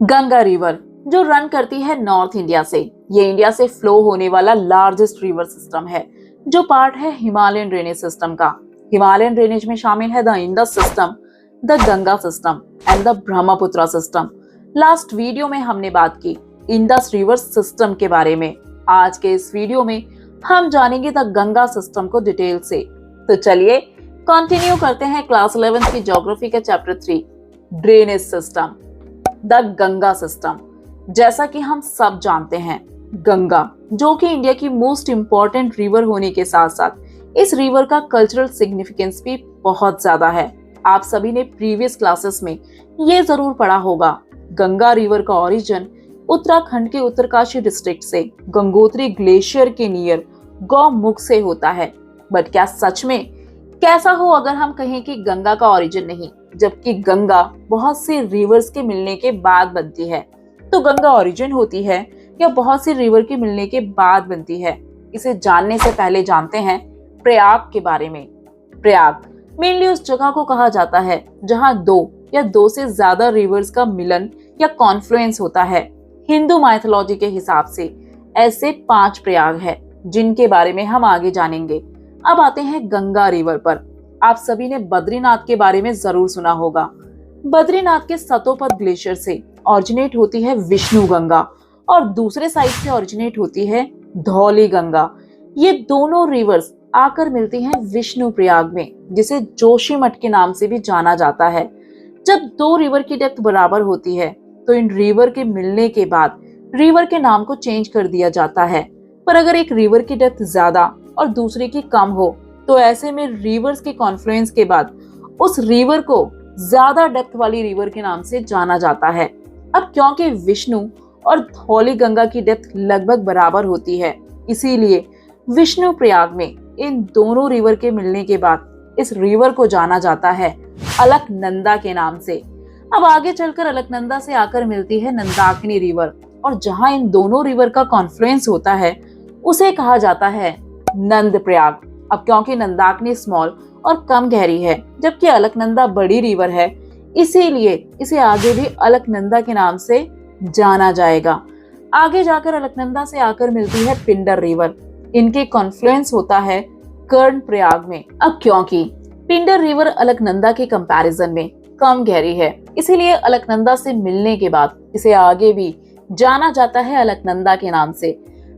Ganga river जो run करती है नॉर्थ इंडिया से, ये इंडिया से फ्लो होने वाला लार्जेस्ट रिवर सिस्टम है जो पार्ट है हिमालयन ड्रेनेज सिस्टम का। हिमालयन ड्रेनेज में शामिल है the Indus system, the Ganga system and the Brahmaputra system. Last video में हमने बात की इंडस रिवर सिस्टम के बारे में। आज के इस वीडियो में हम जानेंगे द गंगा सिस्टम को डिटेल से। तो चलिए कंटिन्यू करते हैं क्लास 11 की ज्योग्राफी के chapter 3 drainage system, the Ganga system. जैसा कि हम सब जानते हैं, गंगा जो कि इंडिया की मोस्ट इंपॉर्टेंट रिवर होने के साथ साथ इस रिवर का कल्चरल सिग्निफिकेंस भी बहुत ज्यादा है। आप सभी ने प्रीवियस क्लासेस में ये जरूर पढ़ा होगा, गंगा रिवर का ओरिजिन उत्तराखंड के उत्तरकाशी डिस्ट्रिक्ट से गंगोत्री ग्लेशियर के नियर गौमुख से होता है। बट क्या सच में कैसा हो अगर हम कहें कि गंगा का ओरिजिन नहीं, जबकि गंगा बहुत सी रिवर्स के मिलने के बाद बनती है। तो गंगा ओरिजिन होती है या बहुत सी रिवर के मिलने के बाद बनती है? इसे जानने से पहले जानते हैं प्रयाग के बारे में। प्रयाग मेनली उस जगह को कहा जाता है जहां दो या दो से ज्यादा रिवर्स का मिलन या कॉन्फ्लुएंस होता है। हिंदू माइथोलॉजी के हिसाब से ऐसे 5 प्रयाग है जिनके बारे में हम आगे जानेंगे। अब आते हैं गंगा रिवर पर। आप सभी ने बद्रीनाथ के बारे में जरूर सुना होगा। बद्रीनाथ के सतोपद ग्लेशियर से ऑरिजिनेट होती है विष्णु गंगा और दूसरे साइड से ऑरिजिनेट होती है धौली गंगा। ये दोनों रिवर्स आकर मिलती हैं विष्णु प्रयाग में, जिसे जोशीमठ के नाम से भी जाना जाता है। जब दो रिवर की डेप्थ बराबर होती है तो इन रिवर के मिलने के बाद रिवर के नाम को चेंज कर दिया जाता है। पर अगर एक रिवर की डेप्थ ज्यादा और दूसरे की कम हो तो ऐसे में रिवर्स के कॉन्फ्लुएंस के बाद उस रिवर को ज्यादा डेप्थ वाली रिवर के नाम से जाना जाता है। अब क्योंकि विष्णु और धौली गंगा की डेप्थ लगभग बराबर होती है, इसीलिए विष्णु प्रयाग में इन दोनों रिवर के मिलने के बाद इस रिवर को जाना जाता है अलकनंदा के नाम से। अब आगे चलकर अलकनंदा से आकर मिलती है नंदाकिनी रिवर, और जहां इन दोनों रिवर का कॉन्फ्लुएंस होता है उसे कहा जाता है नंद प्रयाग। अब क्योंकि नंदाकिनी स्मॉल और कम गहरी है जबकि अलकनंदा बड़ी रिवर है, इसीलिए इसे आगे भी अलकनंदा के नाम से जाना जाएगा। आगे जाकर अलकनंदा से आकर मिलती है पिंडर रिवर। इनके कॉन्फ्लुएंस होता है कर्ण प्रयाग में। अब क्योंकि पिंडर रिवर अलकनंदा के कंपैरिजन में कम गहरी है, इसीलिए अलकनंदा से मिलने के बाद इसे आगे भी जाना जाता है अलकनंदा के नाम से।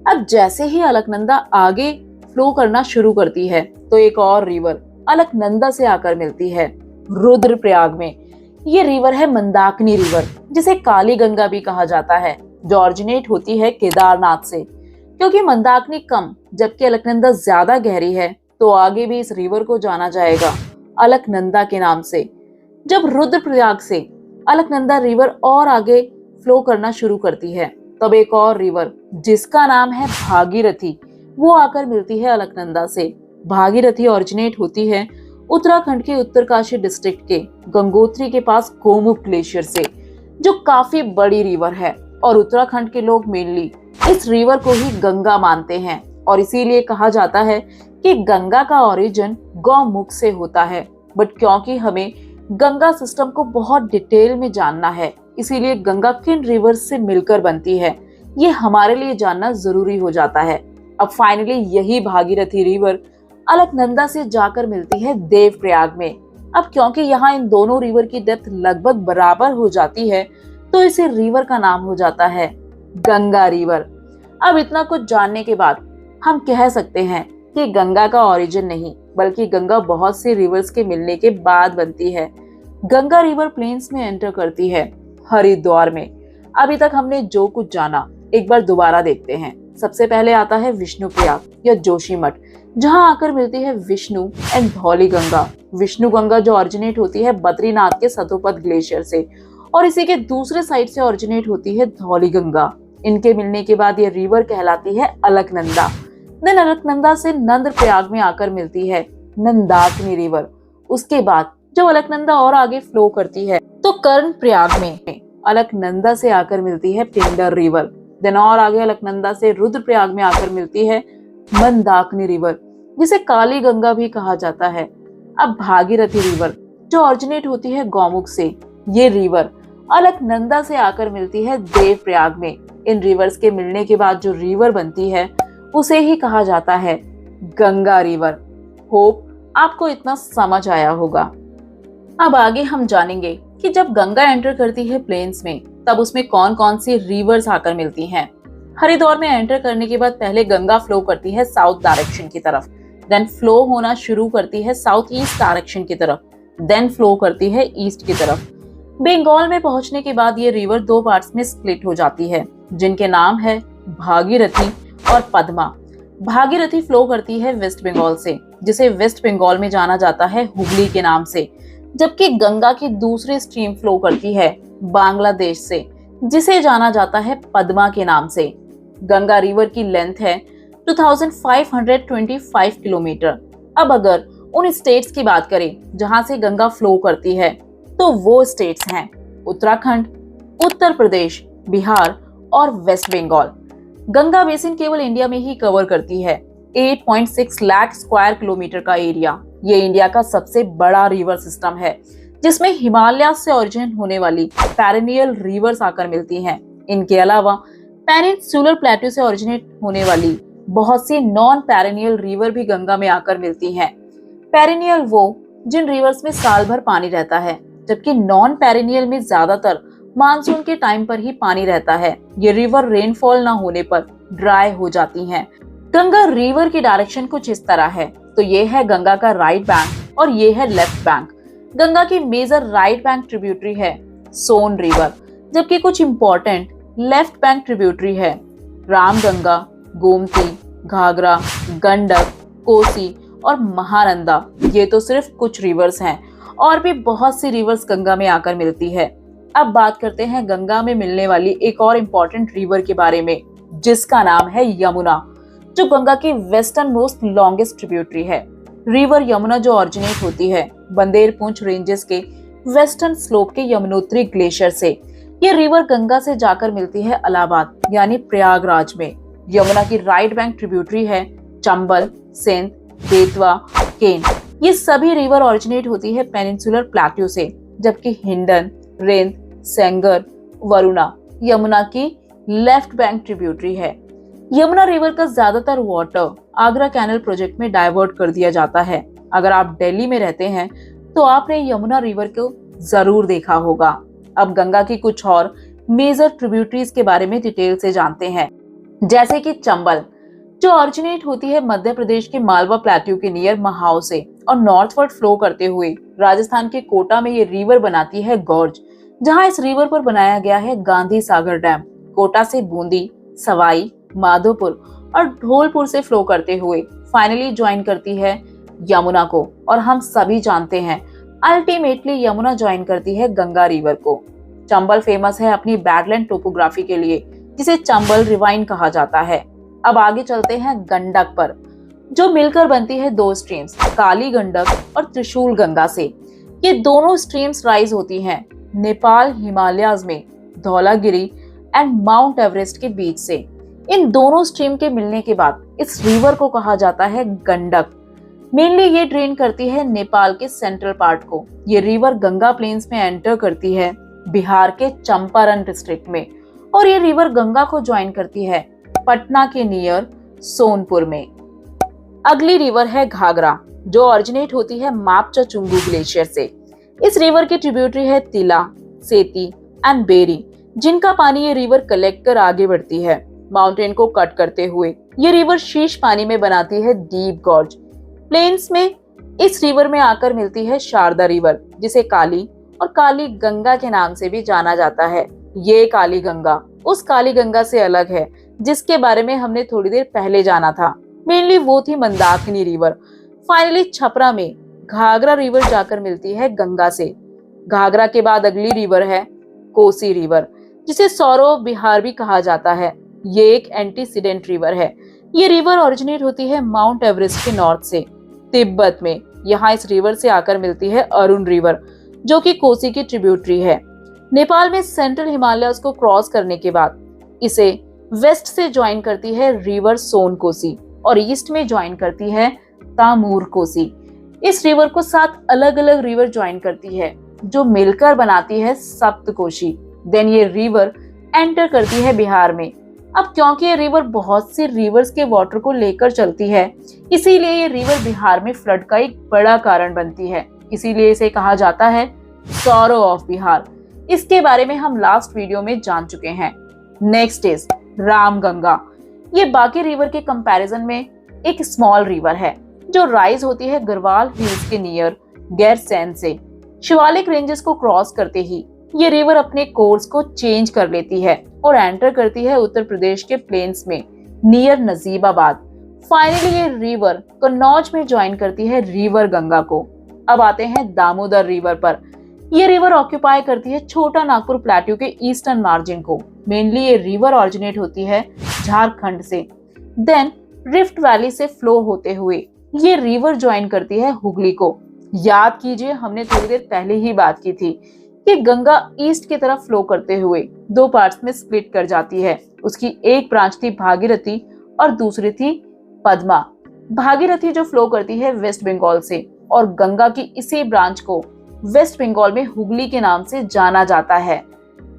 अब जैसे ही अलकनंदा आगे फ्लो करना शुरू करती है तो एक और रिवर अलकनंदा से आकर मिलती है रुद्रप्रयाग में। ये रिवर है मंदाकिनी रिवर, जिसे काली गंगा भी कहा जाता है, जो ऑरिजिनेट होती है केदारनाथ से। क्योंकि मंदाकिनी कम जबकि अलकनंदा ज्यादा गहरी है तो आगे भी इस रिवर को जाना जाएगा अलकनंदा के नाम से। जब रुद्रप्रयाग से अलकनंदा रिवर और आगे फ्लो करना शुरू करती है तब एक और रिवर जिसका नाम है भागीरथी वो आकर मिलती है अलकनंदा से। भागीरथी ऑरिजिनेट होती है उत्तराखंड के उत्तरकाशी डिस्ट्रिक्ट के गंगोत्री के पास गोमुख ग्लेशियर से, जो काफी बड़ी रिवर है। और उत्तराखंड के लोग मेनली इस रिवर को ही गंगा मानते हैं और इसीलिए कहा जाता है कि गंगा का ओरिजिन गौमुख से होता है। बट क्योंकि हमें गंगा सिस्टम को बहुत डिटेल में जानना है, इसीलिए गंगा किन रिवर्स से मिलकर बनती है ये हमारे लिए जानना जरूरी हो जाता है। अब फाइनली यही भागीरथी रिवर अलकनंदा से जाकर मिलती है देवप्रयाग में। अब क्योंकि यहाँ इन दोनों रिवर की डेप्थ लगभग बराबर हो जाती है तो इसे रिवर का नाम हो जाता है गंगा रिवर। अब इतना कुछ जानने के बाद हम कह सकते हैं कि गंगा का ओरिजिन नहीं बल्कि गंगा बहुत सी रिवर्स के मिलने के बाद बनती है। गंगा रिवर प्लेन्स में एंटर करती है हरिद्वार में। अभी तक हमने जो कुछ जाना एक बार दोबारा देखते हैं। सबसे पहले आता है विष्णु प्रयाग या जोशीमठ, जहां आकर मिलती है विष्णु एंड धौली गंगा। विष्णु गंगा जो ऑरिजिनेट होती है बद्रीनाथ के सतोपद ग्लेशियर से और इसी के दूसरे साइड से ऑरिजिनेट होती है धौली गंगा। इनके मिलने के बाद ये रिवर कहलाती है अलकनंदा। देन अलकनंदा से नंद प्रयाग में आकर मिलती है नंदाकिनी रिवर। उसके बाद जब अलकनंदा और आगे फ्लो करती है तो कर्ण प्रयाग में अलकनंदा से आकर मिलती है पिंडर रिवर। देन और आगे अलकनंदा से रुद्रप्रयाग में आकर मिलती है मंदाकिनी रिवर, जिसे काली गंगा भी कहा जाता है। अब भागीरथी रिवर जो ऑरिजिनेट होती है गौमुख से, ये रिवर अलकनंदा से आकर मिलती है देवप्रयाग में। इन रिवर्स के मिलने के बाद जो रिवर बनती है उसे ही कहा जाता है गंगा रिवर। होप आपको इतना समझ आया होगा। अब आगे हम जानेंगे कि जब गंगा एंटर करती है प्लेन्स में तब उसमें कौन कौन सी रिवर्स आकर मिलती हैं। हरिद्वार में एंटर करने के बाद पहले गंगा फ्लो करती है साउथ डायरेक्शन की तरफ, देन फ्लो होना शुरू करती है साउथ ईस्ट डायरेक्शन की तरफ, देन फ्लो करती है ईस्ट की तरफ। बंगाल में पहुंचने के बाद ये रिवर दो पार्ट्स में स्प्लिट हो जाती है, जिनके नाम है भागीरथी और पद्मा। भागीरथी फ्लो करती है वेस्ट बंगाल से, जिसे वेस्ट बंगाल में जाना जाता है हुगली के नाम से, जबकि गंगा की दूसरी स्ट्रीम फ्लो करती है बांग्लादेश से, जिसे जाना जाता है पद्मा के नाम से। गंगा रिवर की लेंथ है 2525 किलोमीटर। अब अगर उन स्टेट्स की बात करें जहां से गंगा फ्लो करती है तो वो स्टेट्स हैं उत्तराखंड, उत्तर प्रदेश, बिहार और वेस्ट बंगाल। गंगा बेसिन केवल इंडिया में ही कवर करती है 8.6 लाख स्क्वायर किलोमीटर का एरिया। ये इंडिया का सबसे बड़ा रिवर सिस्टम है, जिसमें हिमालय से ओरिजिन होने वाली पेरिनियल रिवर्स आकर मिलती हैं। इनके अलावा पेनिनसुलर प्लेटू से ओरिजिनेट होने वाली बहुत सी नॉन पेरिनियल रिवर भी गंगा में आकर मिलती हैं। पेरिनियल वो जिन रिवर्स में साल भर पानी रहता है, जबकि नॉन पेरिनियल में ज्यादातर मानसून के टाइम पर ही पानी रहता है। ये रिवर रेनफॉल ना होने पर ड्राई हो जाती हैं। गंगा रिवर की डायरेक्शन कुछ इस तरह है। तो ये है गंगा का राइट बैंक और ये है लेफ्ट बैंक। गंगा की मेजर राइट बैंक ट्रिब्यूटरी है सोन रिवर, जबकि कुछ इंपॉर्टेंट लेफ्ट बैंक ट्रिब्यूटरी है रामगंगा, गोमती, घाघरा, गंडक, कोसी और महानंदा। ये तो सिर्फ कुछ रिवर्स हैं, और भी बहुत सी रिवर्स गंगा में आकर मिलती है। अब बात करते हैं गंगा में मिलने वाली एक और इम्पोर्टेंट रिवर के बारे में, जिसका नाम है यमुना, जो गंगा की वेस्टर्न मोस्ट लॉन्गेस्ट ट्रिब्यूटरी है। रिवर यमुना जो ऑरिजिनेट होती है बंदेरपूंछ रेंजेस के वेस्टर्न स्लोप के यमुनोत्री ग्लेशियर से। ये रिवर गंगा से जाकर मिलती है इलाहाबाद यानी प्रयागराज में। यमुना की राइट बैंक ट्रिब्यूटरी है चंबल, सिंध, बेतवा, केन। ये सभी रिवर ऑरिजिनेट होती है पेनिनसुलर प्लेट्यू से, जबकि हिंडन, रेंद, सेंगर, वरुणा यमुना की लेफ्ट बैंक ट्रिब्यूटरी है। यमुना रिवर का ज्यादातर वाटर आगरा कैनल प्रोजेक्ट में डाइवर्ट कर दिया जाता है। अगर आप दिल्ली में रहते हैं तो आपने यमुना रिवर को जरूर देखा होगा। अब गंगा की कुछ और मेजर ट्रिब्यूटरीज के बारे में डिटेल से जानते हैं, जैसे कि चंबल जो ऑरिजिनेट होती है मध्य प्रदेश के मालवा प्लेट्यू के नियर महाव से और नॉर्थवर्ड फ्लो करते हुए राजस्थान के कोटा में ये रिवर बनाती है गॉर्ज, जहां इस रिवर पर बनाया गया है गांधी सागर डैम। कोटा से बूंदी, सवाई माधोपुर और धौलपुर से फ्लो करते हुए फाइनली ज्वाइन करती है यमुना को, और हम सभी जानते हैं अल्टीमेटली यमुना ज्वाइन करती है गंगा रिवर को। चंबल फेमस है अपनी बैडलैंड टोपोग्राफी के लिए, जिसे चंबल रिवाइन कहा जाता है। अब आगे चलते हैं गंडक पर, जो मिलकर बनती है दो स्ट्रीम्स, काली गंडक और त्रिशूल गंगा से। ये दोनों स्ट्रीम्स राइज होती हैं नेपाल हिमालयाज में धौलागिरी एंड माउंट एवरेस्ट के बीच से। इन दोनों स्ट्रीम के मिलने के बाद इस रिवर को कहा जाता है गंडक। मेनली ये ड्रेन करती है नेपाल के सेंट्रल पार्ट को। ये रिवर गंगा प्लेन्स में एंटर करती है बिहार के चंपारण डिस्ट्रिक्ट में, और ये रिवर गंगा को ज्वाइन करती है पटना के नियर सोनपुर में। अगली रिवर है घाघरा, जो ऑरिजिनेट होती है मापचा-चुंगू ग्लेशियर से। इस रिवर की ट्रिब्यूटरी है तिला, सेती एंड बेरी, जिनका पानी ये रिवर कलेक्ट कर आगे बढ़ती है माउंटेन को कट करते हुए। ये रिवर शीश पानी में बनाती है डीप गॉर्ज। प्लेन्स में इस रिवर में आकर मिलती है शारदा रिवर, जिसे काली और काली गंगा के नाम से भी जाना जाता है। ये काली गंगा उस काली गंगा से अलग है जिसके बारे में हमने थोड़ी देर पहले जाना था। मेनली वो थी मंदाकिनी रिवर। फाइनली छपरा में घाघरा रिवर जाकर मिलती है गंगा से। घाघरा के बाद अगली रिवर है कोसी रिवर, जिसे सौरव बिहार भी कहा जाता है। ये एक एंटीसीडेंट रिवर है। ये रिवर ओरिजिनेट होती है माउंट एवरेस्ट के नॉर्थ से, तिब्बत में। यहाँ इस रिवर से आकर मिलती है अरुण रिवर, जो कि कोसी की ट्रिब्यूटरी है। नेपाल में सेंट्रल हिमालयस को क्रॉस करने के बाद इसे वेस्ट से ज्वाइन करती है रिवर सोन कोसी, और ईस्ट में ज्वाइन करती है तामूर कोसी। इस रिवर को 7 अलग अलग रिवर ज्वाइन करती है, जो मिलकर बनाती है सप्तकोशी। देन ये रिवर एंटर करती है बिहार में। अब क्योंकि ये रिवर बहुत सी रिवर्स के वाटर को लेकर चलती है, इसीलिए ये रिवर बिहार में फ्लड का एक बड़ा कारण बनती है। इसीलिए इसे कहा जाता है सॉरो ऑफ बिहार। इसके बारे में हम लास्ट वीडियो में जान चुके हैं। Next is Ramganga. ये बाकी रिवर के कंपैरिजन में एक स्मॉल रिवर है जो राइज होती है गढ़वाल हिल्स के नियर गैरसैंण से। शिवालिक रेंजेस को क्रॉस करते ही ये रिवर अपने कोर्स को चेंज कर लेती है और एंटर करती है उत्तर प्रदेश के प्लेन्स में नियर नजीबाबाद। फाइनली ये रिवर कन्नौज में ज्वाइन करती है रिवर गंगा को। अब आते हैं दामोदर रिवर पर। ये रिवर ऑक्यूपाई करती है छोटा नागपुर प्लेट्यू के ईस्टर्न मार्जिन को। मेनली ये रिवर ऑरिजिनेट होती है झारखंड से, देन रिफ्ट वैली से फ्लो होते हुए ये रिवर ज्वाइन करती है हुगली को। याद कीजिए, हमने थोड़ी देर पहले ही बात की थी कि गंगा ईस्ट की तरफ फ्लो करते हुए दो पार्ट्स में स्प्लिट कर जाती है। उसकी एक ब्रांच थी भागीरथी और दूसरी थी पद्मा। भागीरथी जो फ्लो करती है वेस्ट बंगाल से, और गंगा की इसी ब्रांच को वेस्ट बंगाल में हुगली के नाम से जाना जाता है।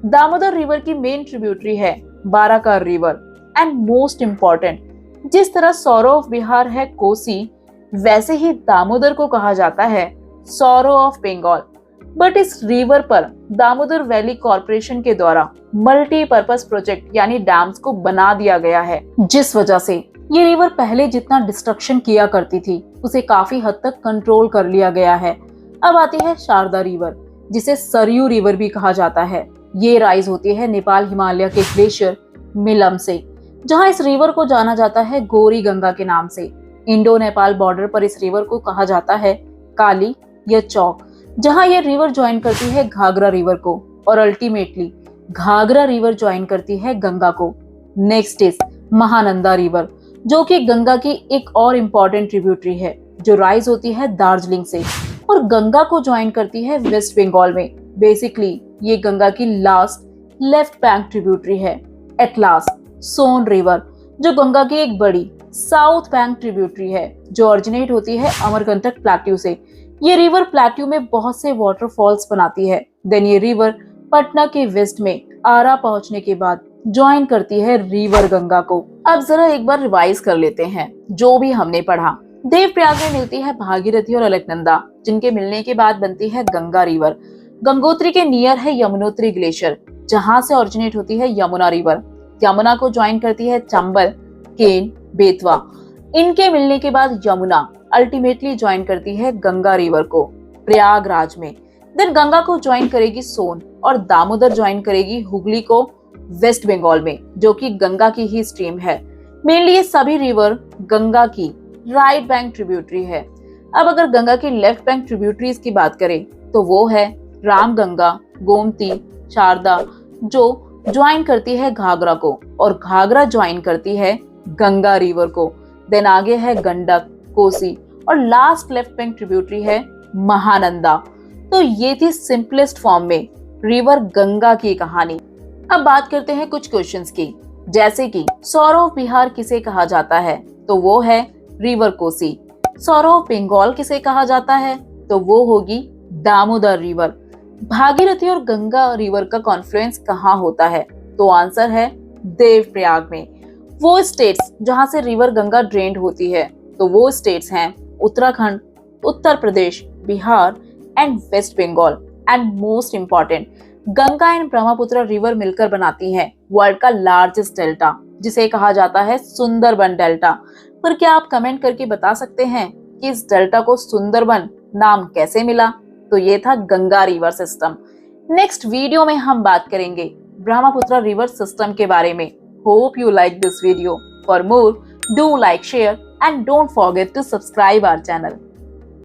दामोदर रिवर की मेन ट्रिब्यूटरी है Barakar river. And most important, जिस तरह सॉरो ऑफ बिहार है कोसी, वैसे ही दामोदर को कहा जाता है सॉरो ऑफ बंगाल। बट इस रिवर पर दामोदर वैली कॉर्पोरेशन के द्वारा मल्टीपर्पज प्रोजेक्ट यानी डैम्स को बना दिया गया है, जिस वजह से ये रिवर पहले जितना डिस्ट्रक्शन किया करती थी उसे काफी हद तक कंट्रोल कर लिया गया है। अब आती है शारदा रिवर, जिसे सरयू रिवर भी कहा जाता है। ये राइज होती है नेपाल हिमालय के ग्लेशियर मिलम से, जहाँ इस रिवर को जाना जाता है गौरी गंगा के नाम से। इंडो नेपाल बॉर्डर पर इस रिवर को कहा जाता है काली या चौक, जहाँ ये रिवर ज्वाइन करती है घाघरा रिवर को, और अल्टीमेटली घाघरा रिवर ज्वाइन करती है गंगा को। नेक्स्ट इज महानंदा रिवर, जो कि गंगा की एक और इम्पोर्टेंट ट्रिब्यूटरी है जो राइज होती है दार्जिलिंग से और गंगा को ज्वाइन करती है वेस्ट बंगाल में। बेसिकली ये गंगा की लास्ट लेफ्ट बैंक ट्रिब्यूटरी है। एट लास्ट सोन रिवर, जो गंगा की एक बड़ी साउथ बैंक ट्रिब्यूटरी है जो ओरिजिनेट होती है अमरकंटक प्लेट्यू से। ये रिवर प्लेट्यू में बहुत से वाटरफॉल्स बनाती है। देन ये रिवर पटना के वेस्ट में आरा पहुंचने के बाद ज्वाइन करती है रिवर गंगा को। अब जरा एक बार रिवाइज कर लेते हैं जो भी हमने पढ़ा। देवप्रयाग में मिलती है भागीरथी और अलकनंदा, जिनके मिलने के बाद बनती है गंगा रिवर। गंगोत्री के नियर है यमुनोत्री ग्लेशियर, जहां से ओरिजिनेट होती है यमुना रिवर। यमुना को ज्वाइन करती है चंबल, केन, बेतवा। इनके मिलने के बाद यमुना अल्टीमेटली ज्वाइन करती है गंगा रिवर को प्रयागराज में। देन गंगा को ज्वाइन करेगी सोन और दामोदर ज्वाइन करेगी हुगली को वेस्ट बंगाल में, जो कि गंगा की ही स्ट्रीम है। मेनली ये सभी रिवर गंगा की राइट बैंक ट्रिब्यूटरी है। अब अगर गंगा की लेफ्ट बैंक ट्रिब्यूटरीज की बात करें तो वो है रामगंगा, गोमती, शारदा, जो ज्वाइन करती है घाघरा को, और घाघरा ज्वाइन करती है गंगा रिवर को। देन आगे है गंडक, कोसी, और लास्ट लेफ्ट बैंक ट्रिब्यूटरी है महानंदा। तो ये थी सिंपलेस्ट फॉर्म में रिवर गंगा की कहानी। अब बात करते हैं कुछ क्वेश्चंस की, जैसे कि सॉरो ऑफ बिहार किसे कहा जाता है, तो वो है river Kosi. Sorrow of Bengal किसे कहा जाता है, तो वो होगी दामोदर रिवर। भागीरथी और गंगा रिवर का कॉन्फ्लुएंस कहाँ होता है, तो आंसर है देवप्रयाग में। वो स्टेट्स जहां से रिवर गंगा ड्रेन्ड होती है, तो वो स्टेट्स हैं Uttarakhand, Uttar Pradesh, Bihar and West Bengal. And most important, Ganga and Brahmaputra river मिलकर बनाती हैं वर्ल्ड का लार्जेस्ट डेल्टा, जिसे कहा जाता है सुंदरबन डेल्टा। पर क्या आप कमेंट करके बता सकते हैं कि इस डेल्टा को सुंदरबन नाम कैसे मिला? तो ये था Ganga river system. Next video में हम बात करेंगे ब्रह्मपुत्र रिवर सिस्टम के बारे में। Hope you like this video. For more, do like, share and don't forget to subscribe our channel.